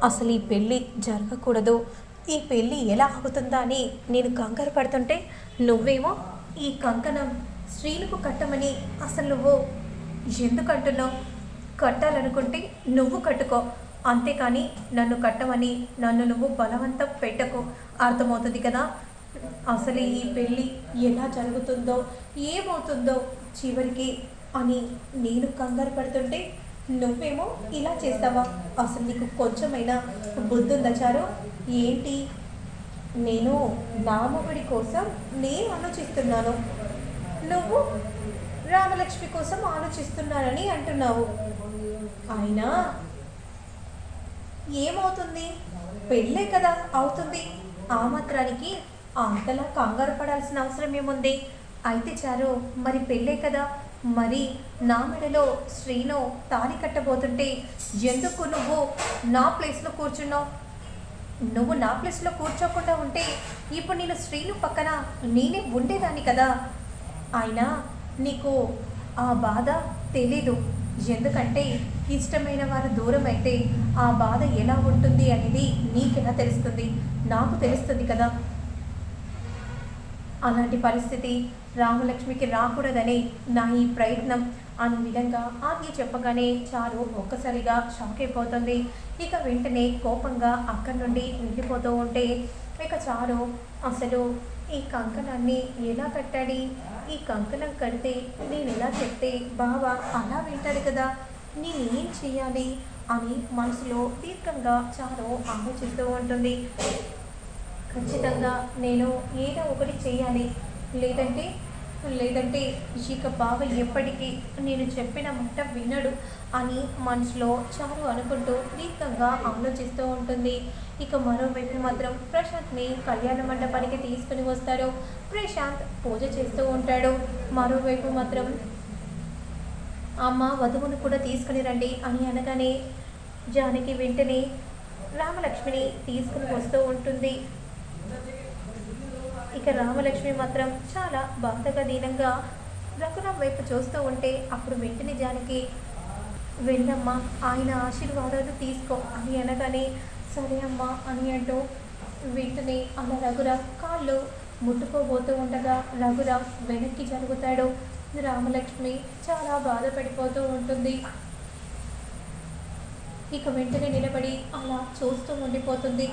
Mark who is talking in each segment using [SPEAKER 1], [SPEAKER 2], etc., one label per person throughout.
[SPEAKER 1] అసలు ఈ పెళ్ళి జరగకూడదు, ఈ పెళ్ళి ఎలా ఆగుతుందా అని నేను కంగారు పడుతుంటే నువ్వేమో ఈ కంకణం శ్రీనుకు కట్టమని అసలు నువ్వు ఎందుకు అంటున్నావు? కట్టాలనుకుంటే నువ్వు కట్టుకో, అంతేకాని నన్ను కట్టమని నన్ను నువ్వు బలవంతం పెట్టకు. అర్థమవుతుంది కదా? అసలు ఈ పెళ్ళి ఎలా జరుగుతుందో ఏమవుతుందో చివరికి అని నేను కంగారు పడుతుంటే నువ్వేమో ఇలా చేస్తావా? అసలు నీకు కొంచెమైనా బుద్ధి ఉందా చారు? ఏంటి, నేను నా మొగుడి కోసం నేను ఆలోచిస్తున్నాను, నువ్వు రామలక్ష్మి కోసం ఆలోచిస్తున్నానని అంటున్నావు. అయినా ఏమవుతుంది? పెళ్ళే కదా అవుతుంది. ఆ మాత్రానికి అంతలా కంగారు పడాల్సిన అవసరం ఏముంది? అయితే చారు, మరి పెళ్ళే కదా, మరి నా మెడలో శ్రీను తాళి కట్టబోతుంటే ఎందుకు నువ్వు నా ప్లేస్లో కూర్చున్నావు? నువ్వు నా ప్లేస్లో కూర్చోకుండా ఉంటే ఇప్పుడు నేను శ్రీను పక్కన నేనే ఉండేదాన్ని కదా. అయినా నీకు ఆ బాధ తెలీదు. ఎందుకంటే ఇష్టమైన వారు దూరం అయితే ఆ బాధ ఎలా ఉంటుంది అనేది నీకెలా తెలుస్తుంది? నాకు తెలుస్తుంది కదా. అలాంటి పరిస్థితి రామలక్ష్మికి రాకూడదని నా ఈ ప్రయత్నం అనే విధంగా ఆది చెప్పగానే చారు ఒక్కసారిగా షాక్ అయిపోతుంది. ఇక వెంటనే కోపంగా అక్కడి నుండి వెళ్ళిపోతూ ఉంటే ఇక చారు అసలు ఈ కంకణాన్ని ఎలా కట్టాలి, ఈ కంకణం కడితే నేను ఎలా చెప్తే బావ అలా వింటాడు కదా, నేను ఏం చేయాలి అని మనసులో దీర్ఘంగా చారు ఆలోచిస్తూ ఉంటుంది. ఖచ్చితంగా నేను ఏదో ఒకటి చేయాలి, లేదంటే లేదంటే ఇక బావ ఎప్పటికీ నేను చెప్పిన మాట వినడు అని మనసులో చారు అనుకుంటూ దీర్ఘంగా ఆలోచిస్తూ ఉంటుంది. ఇక మరోవైపు మాత్రం ప్రశాంత్ని కళ్యాణ మండపానికి తీసుకుని వస్తారు. ప్రశాంత్ పూజ చేస్తూ ఉంటాడు. మరోవైపు మాత్రం అమ్మ వధువును కూడా తీసుకుని రండి అని అనగానే జానకి వెంటనే రామలక్ష్మిని తీసుకుని వస్తూ ఉంటుంది. ఇక రామలక్ష్మి మాత్రం చాలా బాధగా దీనంగా రఘురాం వైపు చూస్తూ ఉంటే అప్పుడు వెంటనే జానకి వెళ్ళమ్మా ఆయన ఆశీర్వాదాలు తీసుకో అని అనగానే సరే అమ్మా అని అంటూ వెంటనే అలా రఘురాం కాళ్ళు ముట్టుకోబోతూ ఉండగా రఘురాం వెనక్కి జరుగుతాడు. రామలక్ష్మి చాలా బాధపడిపోతూ ఉంటుంది. ఇక వెంటనే నిలబడి అలా చూస్తూ ఉండిపోతుంది.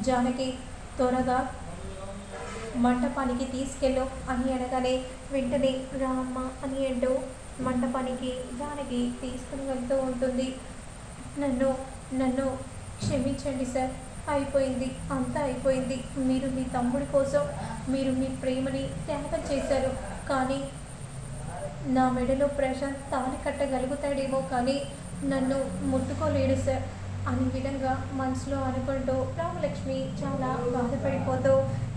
[SPEAKER 1] జానకి త్వరగా మంటపానికి తీసుకెళ్ళు అని అనగానే వెంటనే రామ్మ అని అంటూ మంటపానికి జానకి తీసుకుని వెళ్తూ ఉంటుంది. నన్ను నన్ను క్షమించండి సార్, అయిపోయింది, అంతా అయిపోయింది. మీరు మీ తమ్ముడి కోసం మీరు మీ ప్రేమని త్యాగం చేశారు, కానీ నా మెడలో ప్రశాంత్ తాళి కట్టగలుగుతాడేమో కానీ నన్ను ముట్టుకోలేడు సార్ అనే విధంగా మనసులో అనుకుంటూ రామలక్ష్మి చాలా బాధపడిపోతూ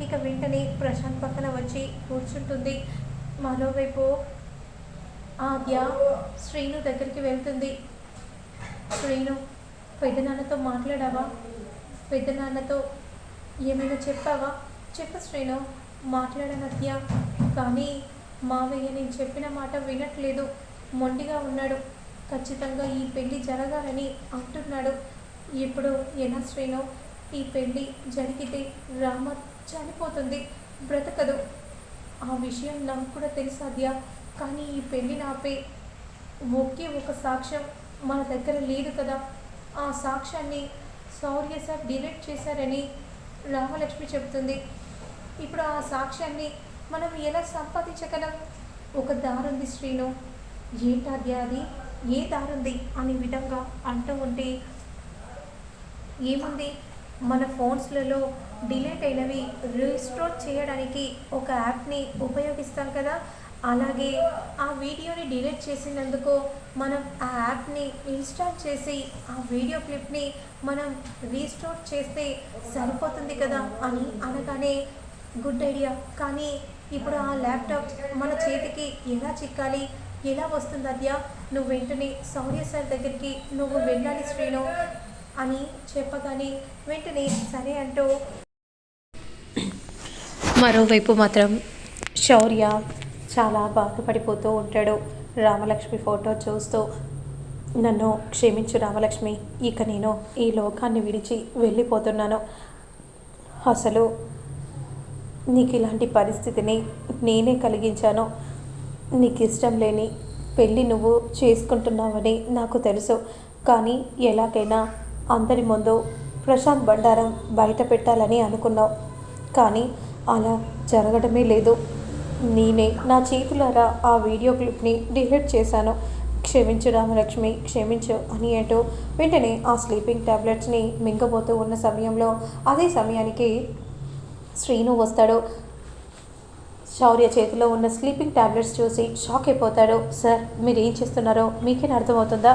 [SPEAKER 1] ఇక వెంటనే ప్రశాంత్ పక్కన వచ్చి కూర్చుంటుంది. మరోవైపు ఆద్య శ్రీను దగ్గరికి వెళ్తుంది. శ్రీను, పెద్దనాన్నతో మాట్లాడావా? పెద్దనాన్నతో ఏమైనా చెప్పావా? చెప్పు శ్రీను. మాట్లాడాను అద్య, కానీ మావయ్య నేను చెప్పిన మాట వినట్లేదు, మొండిగా ఉన్నాడు. ఖచ్చితంగా ఈ పెళ్ళి జరగాలని అంటున్నాడు. ఇప్పుడు ఎలా శ్రీను? ఈ పెళ్ళి జరిగితే రామ చనిపోతుంది, బ్రతకదు. ఆ విషయం నాకు కూడా తెలుసు అద్య, కానీ ఈ పెళ్ళిని ఆపే ఒకే ఒక సాక్ష్యం మన దగ్గర లేదు కదా. ఆ సాక్ష్యాన్ని శౌర్య సార్ డిలీట్ చేశారని రామలక్ష్మి చెప్తుంది. ఇప్పుడు ఆ సాక్ష్యాన్ని మనం ఎలా సంపాదించగలం? ఒక దారుంది శ్రీను. ఏంటద్య అది? ఏ దారుంది అనే విధంగా అంటూ ఉంటే ఏముంది, మన ఫోన్స్లలో డిలీట్ అయినవి రీస్టోర్ చేయడానికి ఒక యాప్ని ఉపయోగిస్తాం కదా, అలాగే ఆ వీడియోని డిలీట్ చేసినందుకు మనం ఆ యాప్ని ఇన్స్టాల్ చేసి ఆ వీడియో క్లిప్ని మనం రీస్టోర్ చేస్తే సరిపోతుంది కదా అని అనగానే గుడ్ ఐడియా, కానీ ఇప్పుడు ఆ ల్యాప్టాప్ మన చేతికి ఎలా చిక్కాలి, ఎలా వస్తుంది అద్య? నువ్వు వెంటనే శౌర్య సార్ దగ్గరికి నువ్వు వెళ్ళాలి శ్రీను అని చెప్పగానే వెంటనే సరే అంటూ మరోవైపు మాత్రం శౌర్య చాలా బాధపడిపోతూ ఉంటాడు. రామలక్ష్మి ఫోటో చూస్తూ నన్ను క్షమించు రామలక్ష్మి. ఇక నేను ఈ లోకాన్ని విడిచి వెళ్ళిపోతున్నాను. అసలు నీకు ఇలాంటి పరిస్థితిని నేనే కలిగించాను. నీకు ఇష్టం లేని పెళ్ళి నువ్వు చేసుకుంటున్నావని నాకు తెలుసు. కానీ ఎలాగైనా అందరి ముందు ప్రశాంత్ బండారం బయట పెట్టాలని అనుకున్నావు. కానీ అలా జరగడమే లేదు. నేనే నా చేతులారా ఆ వీడియో క్లిప్ని డిలీట్ చేశాను. క్షమించు రామలక్ష్మి, క్షమించు అని అంటూ వెంటనే ఆ స్లీపింగ్ ట్యాబ్లెట్స్ని మింగబోతూ ఉన్న సమయంలో అదే సమయానికి శ్రీను వస్తాడు. శౌర్య చేతిలో ఉన్న స్లీపింగ్ ట్యాబ్లెట్స్ చూసి షాక్ అయిపోతాడు. సార్, మీరు ఏం చేస్తున్నారో మీకేం అర్థమవుతుందా?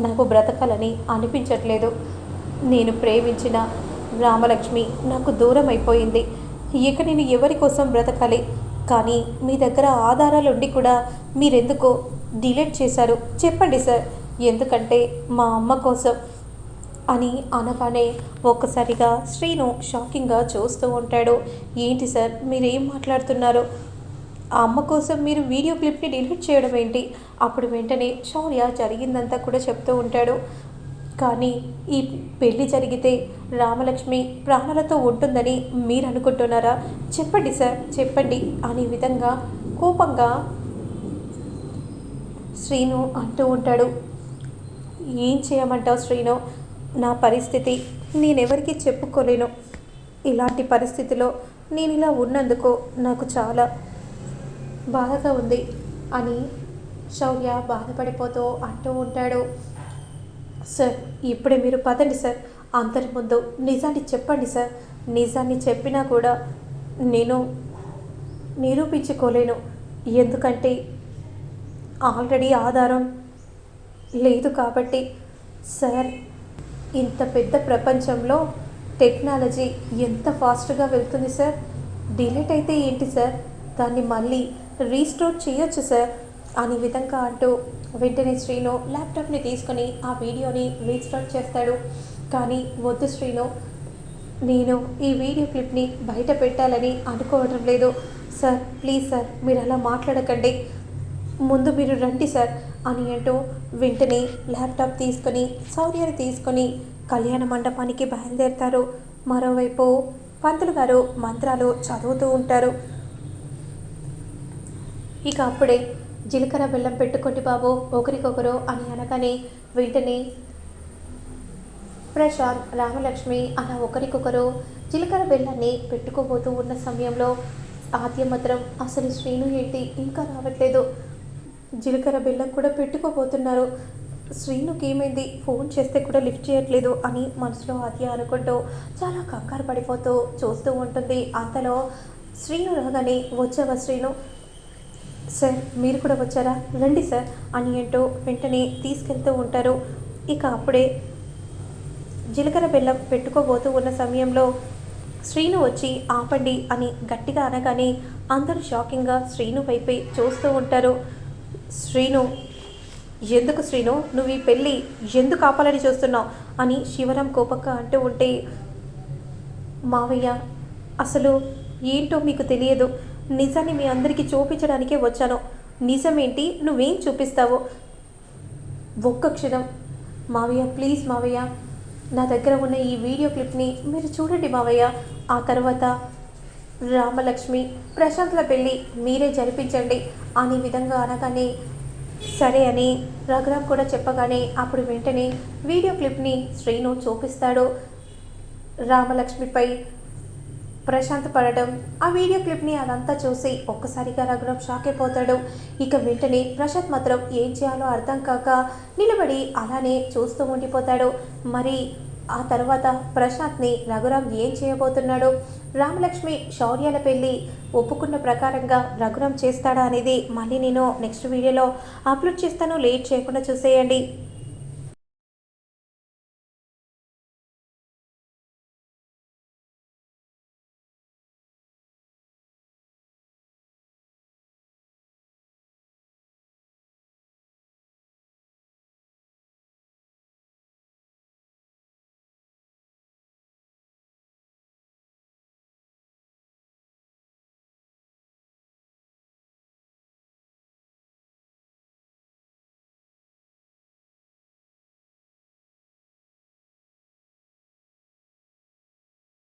[SPEAKER 1] నాకు బ్రతకాలని అనిపించట్లేదు. నేను ప్రేమించిన రామలక్ష్మి నాకు దూరం అయిపోయింది. ఇక నేను ఎవరి కోసం బ్రతకాలి? కానీ మీ దగ్గర ఆధారాలు ఉండి కూడా మీరెందుకో డిలీట్ చేశారు చెప్పండి సార్. ఎందుకంటే మా అమ్మ కోసం అని అనగానే ఒక్కసారిగా శ్రీను షాకింగ్గా చూస్తూ ఉంటాడు. ఏంటి సార్ మీరేం మాట్లాడుతున్నారు? ఆ అమ్మ కోసం మీరు వీడియో క్లిప్ని డిలీట్ చేయడం ఏంటి? అప్పుడు వెంటనే శౌర్య జరిగిందంతా కూడా చెప్తూ ఉంటాడు. కానీ ఈ పెళ్ళి జరిగితే రామలక్ష్మి ప్రాణాలతో ఉంటుందని మీరు అనుకుంటున్నారా? చెప్పండి సార్, చెప్పండి అనే విధంగా కోపంగా శ్రీను అంటూ ఉంటాడు. ఏం చేయమంటావు శ్రీను? నా పరిస్థితి నేనెవరికి చెప్పుకోలేను. ఇలాంటి పరిస్థితిలో నేను ఇలా ఉన్నందుకు నాకు చాలా బాధగా ఉంది అని శౌర్య బాధపడిపోతూ అంటూ ఉంటాడు. సార్, ఇప్పుడే మీరు పదండి సార్. అందరి ముందు నిజాన్ని చెప్పండి సార్. నిజాన్ని చెప్పినా కూడా నేను నిరూపించుకోలేను. ఎందుకంటే ఆల్రెడీ ఆధారం లేదు కాబట్టి. సార్, ఇంత పెద్ద ప్రపంచంలో టెక్నాలజీ ఎంత ఫాస్ట్గా వెళ్తుంది సార్. డిలీట్ అయితే ఏంటి సార్, దాన్ని మళ్ళీ రీస్టోర్ చేయొచ్చు సార్ అనే విధంగా అంటూ వెంటనే శ్రీను ల్యాప్టాప్ని తీసుకొని ఆ వీడియోని రీస్టార్ట్ చేస్తాడు. కానీ వద్దు శ్రీను, నేను ఈ వీడియో క్లిప్ని బయట పెట్టాలని అనుకోవడం లేదు సార్. ప్లీజ్ సార్, మీరు అలా మాట్లాడకండి. ముందు మీరు రండి సార్ అని అంటూ వెంటనే ల్యాప్టాప్ తీసుకొని శౌర్యని తీసుకొని కళ్యాణ మండపానికి బయలుదేరుతారు. మరోవైపు పంతులు గారు మంత్రాలు చదువుతూ ఉంటారు. ఇక అప్పుడే జీలకర్ర బెల్లం పెట్టుకోండి బాబు ఒకరికొకరు అని అనగానే వెంటనే ప్రశాంత్, రామలక్ష్మి అలా ఒకరికొకరు జీలకర్ర బెల్లాన్ని పెట్టుకోబోతూ ఉన్న సమయంలో ఆద్య మాత్రం అసలు శ్రీను ఏంటి ఇంకా రావట్లేదు, జీలకర్ర బెల్లం కూడా పెట్టుకోబోతున్నారు, శ్రీనుకి ఏమైంది, ఫోన్ చేస్తే కూడా లిఫ్ట్ చేయట్లేదు అని మనసులో ఆద్య అనుకుంటూ చాలా కంగారు పడిపోతూ చూస్తూ ఉంటుంది. అంతలో శ్రీను రాగానే వచ్చావా శ్రీను? సార్, మీరు కూడా వచ్చారా, రండి సార్ అని అంటూ వెంటనే తీసుకెళ్తూ ఉంటారు. ఇక అప్పుడే జీలకర్ర బెల్లం పెట్టుకోబోతూ ఉన్న సమయంలో శ్రీను వచ్చి ఆపండి అని గట్టిగా అనగానే అందరూ షాకింగ్గా శ్రీను వైపే చూస్తూ ఉంటారు. శ్రీను, ఎందుకు శ్రీను నువ్వు ఈ పెళ్ళి ఎందుకు ఆపాలని చూస్తున్నావు అని శివరాం కోపంగా అంటూ ఉంటే, మావయ్య అసలు ఏంటో మీకు తెలియదు, నిజాన్ని మీ అందరికీ చూపించడానికే వచ్చాను. నిజమేంటి, నువ్వేం చూపిస్తావో ఒక్క క్షణం మావయ్య, ప్లీజ్ మావయ్య, నా దగ్గర ఉన్న ఈ వీడియో క్లిప్ని మీరు చూడండి మావయ్య. ఆ తర్వాత రామలక్ష్మి ప్రశాంత్ల పెళ్ళి మీరే జరిపించండి అనే విధంగా అనగానే సరే అని రఘురామ్ కూడా చెప్పగానే అప్పుడు వెంటనే వీడియో క్లిప్ని శ్రీను చూపిస్తాడు. రామలక్ష్మిపై ప్రశాంత్ పడడం, ఆ వీడియో క్లిప్ని అదంతా చూసి ఒక్కసారిగా రఘురామ్ షాక్ అయిపోతాడు. ఇక వెంటనే ప్రశాంత్ మాత్రం ఏం చేయాలో అర్థం కాక నిలబడి అలానే చూస్తూ ఉండిపోతాడు. మరి ఆ తర్వాత ప్రశాంత్ని రఘురామ్ ఏం చేయబోతున్నాడు, రామలక్ష్మి శౌర్యాల పెళ్ళి ఒప్పుకున్న ప్రకారంగా రఘురామ్ చేస్తాడా అనేది మళ్ళీ నేను నెక్స్ట్ వీడియోలో అప్లోడ్ చేస్తాను. లేట్ చేయకుండా చూసేయండి.